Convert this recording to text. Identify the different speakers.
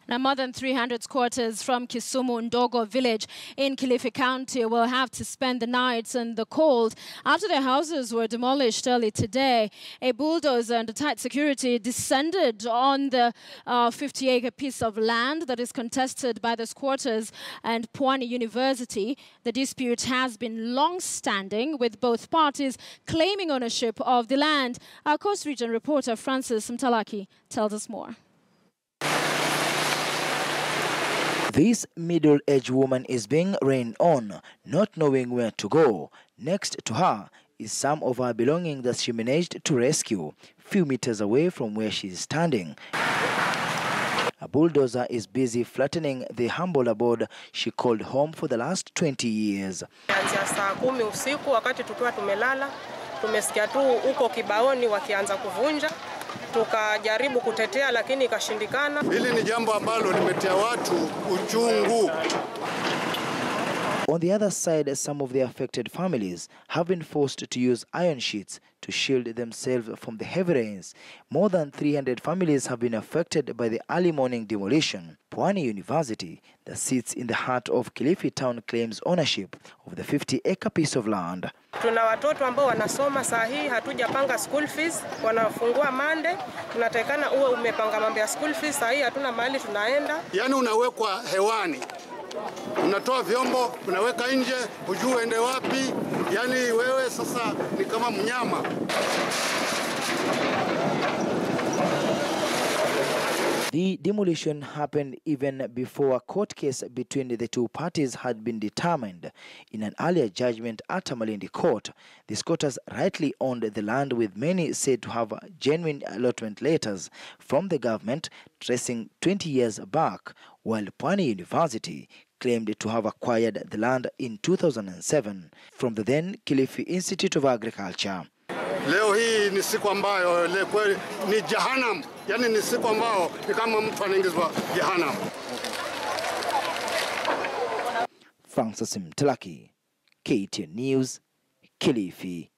Speaker 1: Now, more than 300 squatters from Kisumu Ndogo village in Kilifi County will have to spend the nights in the cold after their houses were demolished early today. A bulldozer under tight security descended on the 50-acre piece of land that is contested by the squatters and Pwani University. The dispute has been long-standing, with both parties claiming ownership of the land. Our Coast Region reporter Francis Mtalaki tells us more.
Speaker 2: This middle-aged woman is being rained on, not knowing where to go. Next to her is some of her belongings that she managed to rescue, few meters away from where she is standing. A bulldozer is busy flattening the humble abode she called home for the last 20 years.
Speaker 3: Saa 10 usiku wakati tukiwa tumelala, tumesikia tu uko kibaoni wakianza kuvunja. Tukajaribu kutetea lakini ikashindikana.
Speaker 4: Hili ni jambo ambalo limetia watu uchungu.
Speaker 2: On the other side, some of the affected families have been forced to use iron sheets to shield themselves from the heavy rains. More than 300 families have been affected by the early morning demolition. Pwani University, that sits in the heart of Kilifi town, claims ownership of the 50-acre piece of land.
Speaker 3: Tuna watoto ambao wanasoma saa hii, hatujapanga school fees, wanafungua Monday, tunatakana uwe umepanga mambo ya school fees, saa hii hatuna mahali tunaenda.
Speaker 4: Yaani unawekwa hewani. Unatoa vyombo, unaweka nje, hujui uende wapi. Yaani wewe sasa ni kama mnyama.
Speaker 2: The demolition happened even before a court case between the two parties had been determined. In an earlier judgment at Malindi Court, the squatters rightly owned the land, with many said to have genuine allotment letters from the government tracing 20 years back, while Pwani University claimed to have acquired the land in 2007 from the then Kilifi Institute of Agriculture.
Speaker 4: Leo hii ni siku ambayo ni jahannam, yani ni siku ambayo ni kama mtu anaingizwa jahannam.
Speaker 2: Francis Mtalaki, KTN News, Kilifi.